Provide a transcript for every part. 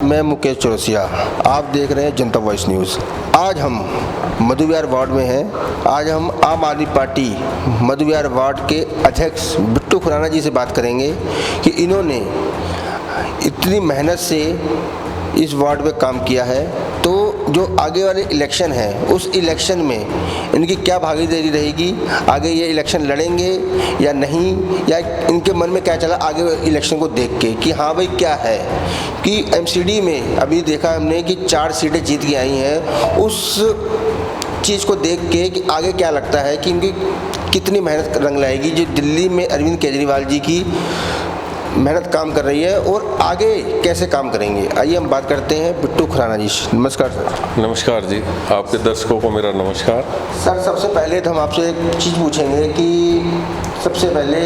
मैं मुकेश चौरसिया, आप देख रहे हैं जनता वॉइस न्यूज़। आज हम मधु विहार वार्ड में हैं। आज हम आम आदमी पार्टी मधु विहार वार्ड के अध्यक्ष बिट्टू खुराना जी से बात करेंगे कि इन्होंने इतनी मेहनत से इस वार्ड में काम किया है, तो जो आगे वाले इलेक्शन है उस इलेक्शन में इनकी क्या भागीदारी रहेगी, आगे ये इलेक्शन लड़ेंगे या नहीं, या इनके मन में क्या चला आगे इलेक्शन को देख के कि हाँ भाई क्या है कि एमसीडी में अभी देखा हमने कि 4 सीटें जीत के आई हैं। उस चीज़ को देख के कि आगे क्या लगता है कि इनकी कितनी मेहनत रंग लाएगी, जो दिल्ली में अरविंद केजरीवाल जी की मेहनत काम कर रही है और आगे कैसे काम करेंगे। आइए हम बात करते हैं बिट्टू खुराना जी। नमस्कार सर। नमस्कार जी, आपके दर्शकों को मेरा नमस्कार। सर, सबसे पहले तो हम आपसे एक चीज़ पूछेंगे कि सबसे पहले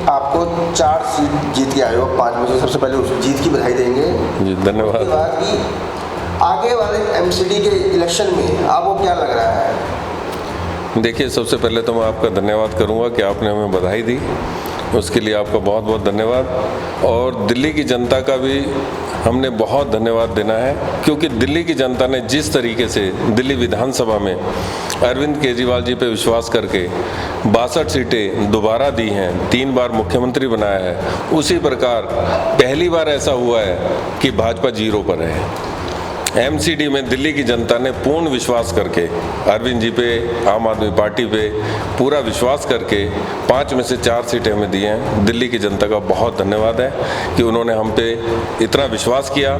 आपको 4 सीट जीत के आए हो 5 में से, सबसे पहले उस जीत की बधाई देंगे जी, धन्यवाद। उसके बाद कि आगे वाले एमसीडी के इलेक्शन में आपको क्या लग रहा है। देखिए, सबसे पहले तो मैं आपका धन्यवाद करूंगा कि आपने हमें बधाई दी, उसके लिए आपका बहुत बहुत धन्यवाद। और दिल्ली की जनता का भी हमने बहुत धन्यवाद देना है, क्योंकि दिल्ली की जनता ने जिस तरीके से दिल्ली विधानसभा में अरविंद केजरीवाल जी पे विश्वास करके 62 सीटें दोबारा दी हैं, 3 बार मुख्यमंत्री बनाया है, उसी प्रकार पहली बार ऐसा हुआ है कि भाजपा 0 पर है। एमसीडी में दिल्ली की जनता ने पूर्ण विश्वास करके अरविंद जी पे, आम आदमी पार्टी पे पूरा विश्वास करके 5 में से 4 सीटें हमें दी हैं। दिल्ली की जनता का बहुत धन्यवाद है कि उन्होंने हम पे इतना विश्वास किया।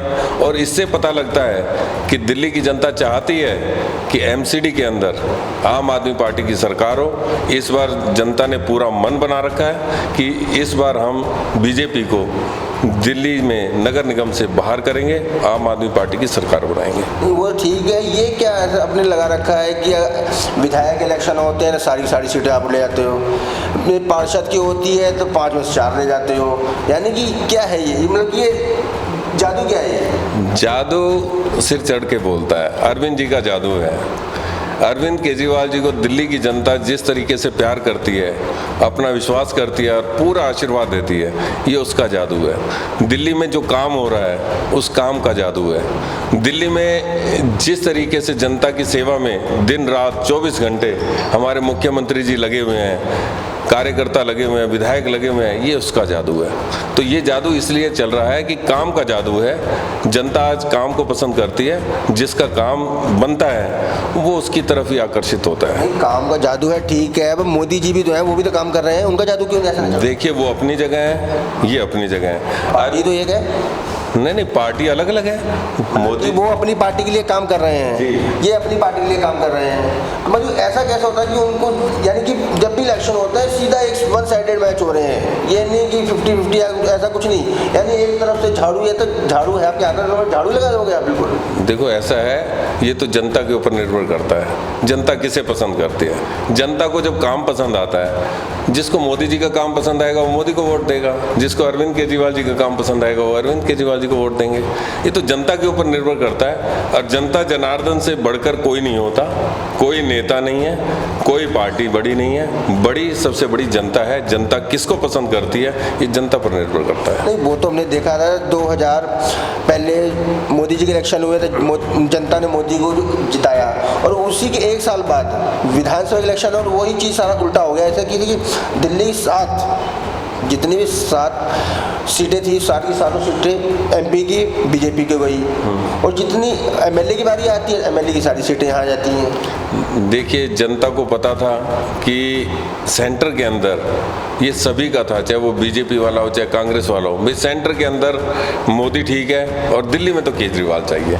और इससे पता लगता है कि दिल्ली की जनता चाहती है कि एमसीडी के अंदर आम आदमी पार्टी की सरकार हो। इस बार जनता ने पूरा मन बना रखा है कि इस बार हम बीजेपी को दिल्ली में नगर निगम से बाहर करेंगे, आम आदमी पार्टी की सरकार बनाएंगे। वो ठीक है, ये क्या ऐसा आपने लगा रखा है कि विधायक इलेक्शन होते हैं ना सारी सीटें आप ले जाते हो, पार्षद की होती है तो 5 में से 4 ले जाते हो, यानी कि क्या है ये मतलब कि ये जादू क्या है? जादू सिर चढ़ के बोलता है, अरविंद जी का जादू है। अरविंद केजरीवाल जी को दिल्ली की जनता जिस तरीके से प्यार करती है, अपना विश्वास करती है और पूरा आशीर्वाद देती है, ये उसका जादू है। दिल्ली में जो काम हो रहा है उस काम का जादू है। दिल्ली में जिस तरीके से जनता की सेवा में दिन रात 24 घंटे हमारे मुख्यमंत्री जी लगे हुए हैं, कार्यकर्ता लगे हुए हैं, विधायक लगे हुए हैं, ये उसका जादू है। तो ये जादू इसलिए चल रहा है कि काम का जादू है। जनता आज काम को पसंद करती है, जिसका काम बनता है वो उसकी तरफ ही आकर्षित होता है। काम का जादू है, ठीक है। अब मोदी जी भी तो हैं, वो भी तो काम कर रहे हैं, उनका जादू क्यों नहीं? देखिए, वो अपनी जगह है, ये अपनी जगह है। पार्टी तो एक है। नहीं, पार्टी अलग अलग है। मोदी वो अपनी पार्टी के लिए काम कर रहे हैं, ये अपनी पार्टी के लिए काम कर रहे हैं। मतलब ऐसा कैसे होता है कि उनको, यानी कि जब भी इलेक्शन होता है सीधा एक 1 साइडेड मैच हो रहे हैं, ये नहीं कि 50-50 ऐसा कुछ नहीं, यानी एक तरफ से झाड़ू है तो झाड़ू है आपके हाथ में, झाड़ू लगा दोगे आप? बिल्कुल। देखो, ऐसा है, ये तो जनता के ऊपर निर्भर करता है, जनता किसे पसंद करती है। जनता को जब काम पसंद आता है, जिसको मोदी जी का काम पसंद आएगा वो मोदी को वोट देगा, जिसको अरविंद केजरीवाल जी का काम पसंद आएगा वो अरविंद केजरीवाल जी को वोट देंगे। ये तो जनता के ऊपर निर्भर करता है। और जनता जनार्दन से बढ़कर कोई नहीं होता, कोई नेता नहीं है, कोई पार्टी बड़ी नहीं है, बड़ी सबसे बड़ी जनता है। जनता किसको पसंद करती है ये जनता पर निर्भर करता है। नहीं, वो तो हमने देखा था 2000 पहले मोदी जी के इलेक्शन हुए थे, जनता ने मोदी को जिताया और उसी के 1 साल बाद विधानसभा इलेक्शन और वही चीज़ सारा उल्टा हो गया। ऐसा कि दिल्ली 7 जितनी भी 7 सीटें थी, 7 की 7 सीटें एमपी की बीजेपी की गई, और जितनी एमएलए की बारी आती है एमएलए की सारी सीटें यहाँ जाती हैं। देखिए, जनता को पता था कि सेंटर के अंदर ये सभी का था, चाहे वो बीजेपी वाला हो चाहे कांग्रेस वाला हो, भाई सेंटर के अंदर मोदी ठीक है और दिल्ली में तो केजरीवाल चाहिए।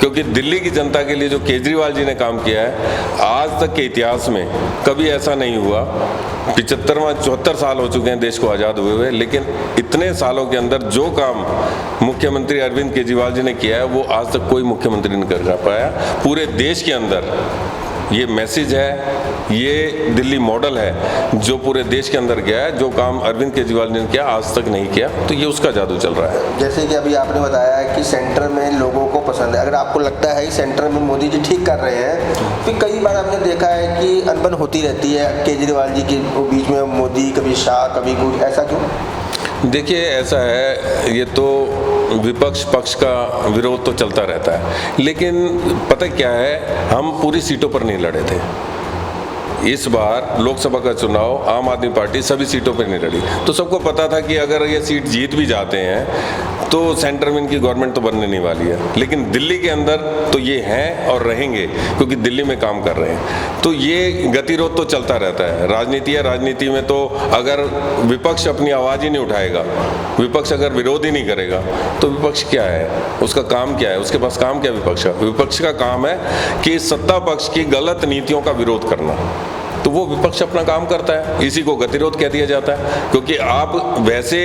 क्योंकि दिल्ली की जनता के लिए जो केजरीवाल जी ने काम किया है, आज तक के इतिहास में कभी ऐसा नहीं हुआ। 74 साल हो चुके हैं देश को आज़ाद हुए हुए, लेकिन इतने सालों के अंदर जो काम मुख्यमंत्री अरविंद केजरीवाल जी ने किया है वो आज तक कोई मुख्यमंत्री नहीं कर पाया। पूरे देश के अंदर ये मैसेज है, ये दिल्ली मॉडल है जो पूरे देश के अंदर गया है। जो काम अरविंद केजरीवाल ने किया आज तक नहीं किया, तो ये उसका जादू चल रहा है। जैसे कि अभी आपने बताया है कि सेंटर में लोगों को पसंद है, अगर आपको लगता है कि सेंटर में मोदी जी ठीक कर रहे हैं, फिर कई बार आपने देखा है कि अनबन होती रहती है केजरीवाल जी के बीच में, मोदी कभी शाह कभी कुछ, ऐसा क्यों? देखिए ऐसा है, ये तो विपक्ष पक्ष का विरोध तो चलता रहता है, लेकिन पता क्या है, हम पूरी सीटों पर नहीं लड़े थे। इस बार लोकसभा का चुनाव आम आदमी पार्टी सभी सीटों पर नहीं लड़ी, तो सबको पता था कि अगर ये सीट जीत भी जाते हैं तो सेंटर में इनकी गवर्नमेंट तो बनने नहीं वाली है। लेकिन दिल्ली के अंदर तो ये हैं और रहेंगे, क्योंकि दिल्ली में काम कर रहे हैं। तो ये गतिरोध तो चलता रहता है, राजनीति है। राजनीति में तो अगर विपक्ष अपनी आवाज़ ही नहीं उठाएगा, विपक्ष अगर विरोध ही नहीं करेगा, तो विपक्ष क्या है, उसका काम क्या है, उसके पास काम क्या है विपक्ष का? विपक्ष का काम है कि सत्ता पक्ष की गलत नीतियों का विरोध करना। तो वो विपक्ष अपना काम करता है, इसी को गतिरोध कह दिया जाता है। क्योंकि आप वैसे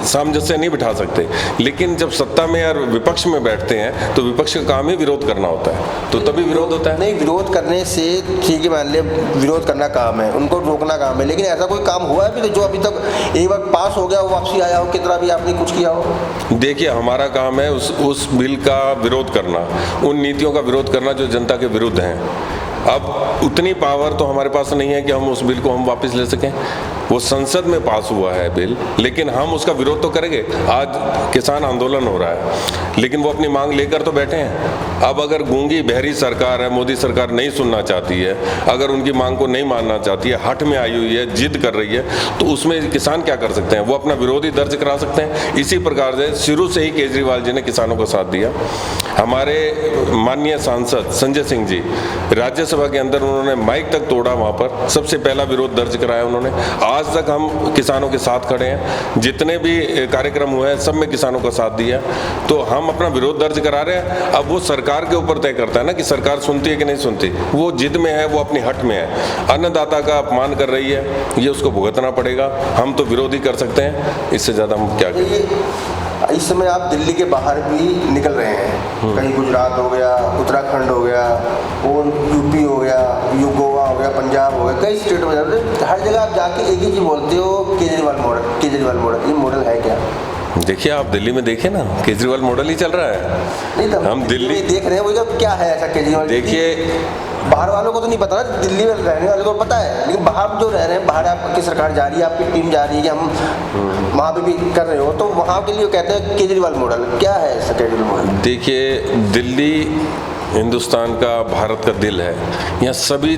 सामंजस्य नहीं बिठा सकते, लेकिन जब सत्ता में और विपक्ष में बैठते हैं तो विपक्ष का काम ही विरोध करना होता है, तो तभी विरोध होता है। नहीं, विरोध करने से ठीक है, मान लिया विरोध करना काम है, उनको रोकना काम है, लेकिन ऐसा कोई काम हुआ है भी तो जो अभी तक एक बार पास हो गया वो वापसी आया हो, कितना भी आपने कुछ किया हो? देखिए, हमारा काम है उस बिल का विरोध करना, उन नीतियों का विरोध करना जो जनता के विरुद्ध हैं। अब उतनी पावर तो हमारे पास नहीं है कि हम उस बिल को हम वापस ले सकें। वो संसद में पास हुआ है बिल, लेकिन हम उसका विरोध तो करेंगे। आज किसान आंदोलन हो रहा है, लेकिन वो अपनी मांग लेकर तो बैठे हैं। अब अगर गूंगी बहरी सरकार है, मोदी सरकार नहीं सुनना चाहती है, अगर उनकी मांग को नहीं मानना चाहती है, हठ में आई हुई है, जिद कर रही है, तो उसमें किसान क्या कर सकते हैं? वो अपना विरोध ही दर्ज करा सकते हैं। इसी प्रकार से शुरू से ही केजरीवाल जी ने किसानों का साथ दिया। हमारे माननीय सांसद संजय सिंह जी राज्यसभा के अंदर उन्होंने माइक तक तोड़ा, वहाँ पर सबसे पहला विरोध दर्ज कराया उन्होंने। आज तक हम किसानों के साथ खड़े हैं, जितने भी कार्यक्रम हुए हैं सब में किसानों का साथ दिया, तो हम अपना विरोध दर्ज करा रहे हैं। अब वो सरकार के ऊपर तय करता है ना कि सरकार सुनती है कि नहीं सुनती। वो जिद में है, वो अपनी हट में है, अन्नदाता का अपमान कर रही है, ये उसको भुगतना पड़ेगा। हम तो विरोध ही कर सकते हैं, इससे ज़्यादा हम क्या करें। इस समय आप दिल्ली के बाहर भी निकल रहे हैं, कहीं गुजरात हो गया, उत्तराखंड हो गया, और यूपी हो गया, गोवा हो गया, पंजाब हो गया, कई स्टेट में हर जगह आप जाके एक ही चीज़ बोलते हो, केजरीवाल मॉडल, केजरीवाल मॉडल। ये मॉडल है क्या? देखिए, आप दिल्ली में देखें ना, केजरीवाल मॉडल ही चल रहा है। नहीं तो हम दिल्ली देख रहे हैं, वो क्या है ऐसा केजरीवाल? देखिए, बाहर वालों को तो नहीं पता ना, दिल्ली में रहने वालों को पता है, लेकिन बाहर जो रह रहे हैं, बाहर आपकी सरकार जा रही है, आपकी टीम जा रही है कि हम वहाँ पे भी कर रहे हो, तो वहाँ के लिए कहते हैं केजरीवाल मॉडल। क्या है ऐसा केजरीवाल मॉडल? देखिए, दिल्ली हिंदुस्तान का, भारत का दिल है। यहाँ सभी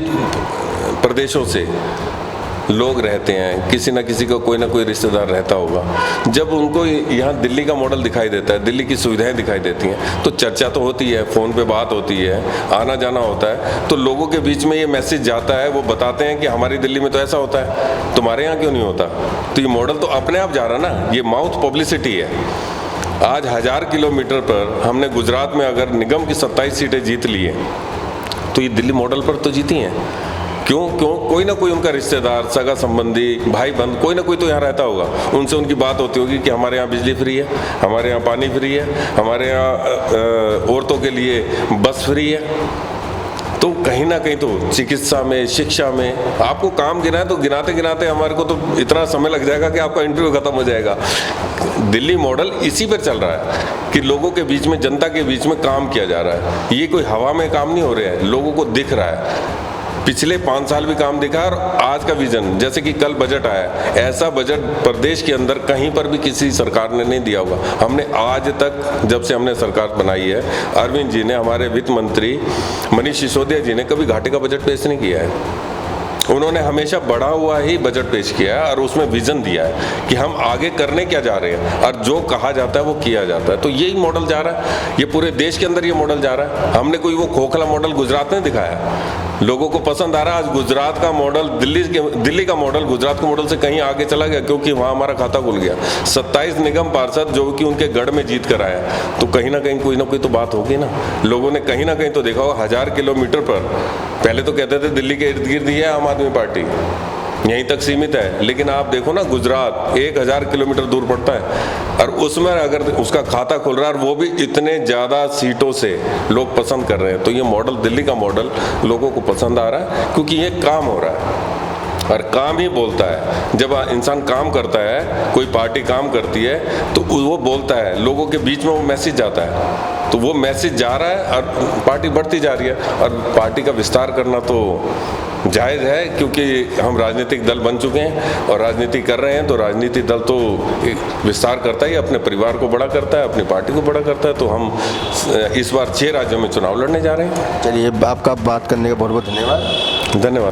प्रदेशों से लोग रहते हैं, किसी न किसी का कोई ना कोई रिश्तेदार रहता होगा। जब उनको यहाँ दिल्ली का मॉडल दिखाई देता है, दिल्ली की सुविधाएं दिखाई देती हैं, तो चर्चा तो होती है, फ़ोन पे बात होती है, आना जाना होता है, तो लोगों के बीच में ये मैसेज जाता है। वो बताते हैं कि हमारी दिल्ली में तो ऐसा होता है, तुम्हारे यहाँ क्यों नहीं होता? तो ये मॉडल तो अपने आप जा रहा ना, ये माउथ पब्लिसिटी है। आज 1000 किलोमीटर पर हमने गुजरात में अगर निगम की 27 सीटें जीत ली हैं, तो ये दिल्ली मॉडल पर तो जीती हैं। क्यों? कोई ना कोई उनका रिश्तेदार, सगा संबंधी, भाई बंद, कोई ना कोई तो यहाँ रहता होगा। उनसे उनकी बात होती होगी कि हमारे यहाँ बिजली फ्री है, हमारे यहाँ पानी फ्री है, हमारे यहाँ औरतों के लिए बस फ्री है। तो कहीं ना कहीं तो चिकित्सा में, शिक्षा में आपको काम गिना है, तो गिनाते गिनाते हमारे को तो इतना समय लग जाएगा कि आपका इंटरव्यू खत्म हो जाएगा। दिल्ली मॉडल इसी पर चल रहा है कि लोगों के बीच में, जनता के बीच में काम किया जा रहा है। ये कोई हवा में काम नहीं हो रहा है, लोगों को दिख रहा है। पिछले 5 साल भी काम दिखा, और आज का विजन, जैसे कि कल बजट आया, ऐसा बजट प्रदेश के अंदर कहीं पर भी किसी सरकार ने नहीं दिया होगा। हमने आज तक, जब से हमने सरकार बनाई है, अरविंद जी ने, हमारे वित्त मंत्री मनीष सिसोदिया जी ने कभी घाटे का बजट पेश नहीं किया है। उन्होंने हमेशा बढ़ा हुआ ही बजट पेश किया है, और उसमें विजन दिया है कि हम आगे करने क्या जा रहे हैं, और जो कहा जाता है वो किया जाता है। तो यही मॉडल जा रहा है, ये पूरे देश के अंदर ये मॉडल जा रहा है। हमने कोई वो खोखला मॉडल गुजरात में दिखाया, लोगों को पसंद आ रहा है। आज गुजरात का मॉडल, दिल्ली का मॉडल गुजरात के मॉडल से कहीं आगे चला गया, क्योंकि वहाँ हमारा खाता खुल गया। 27 निगम पार्षद जो कि उनके गढ़ में जीत कर आया, तो कहीं ना कहीं कोई ना कोई तो बात होगी ना। लोगों ने कहीं ना कहीं तो देखा होगा, 1000 किलोमीटर पर, पहले तो कहते थे दिल्ली के इर्द गिर्द ही है आम आदमी पार्टी, यहीं तक सीमित है, लेकिन आप देखो ना, गुजरात 1000 किलोमीटर दूर पड़ता है, और उसमें अगर उसका खाता खुल रहा है, और वो भी इतने ज़्यादा सीटों से लोग पसंद कर रहे हैं, तो ये मॉडल, दिल्ली का मॉडल लोगों को पसंद आ रहा है, क्योंकि ये काम हो रहा है, और काम ही बोलता है। जब इंसान काम करता है, कोई पार्टी काम करती है, तो वो बोलता है, लोगों के बीच में वो मैसेज जाता है, तो वो मैसेज जा रहा है और पार्टी बढ़ती जा रही है। और पार्टी का विस्तार करना तो जायज़ है, क्योंकि हम राजनीतिक दल बन चुके हैं और राजनीति कर रहे हैं। तो राजनीतिक दल तो विस्तार करता ही, अपने परिवार को बड़ा करता है, अपनी पार्टी को बड़ा करता है। तो हम इस बार 6 राज्यों में चुनाव लड़ने जा रहे हैं। चलिए, आपका बात करने का बहुत बहुत धन्यवाद। धन्यवाद।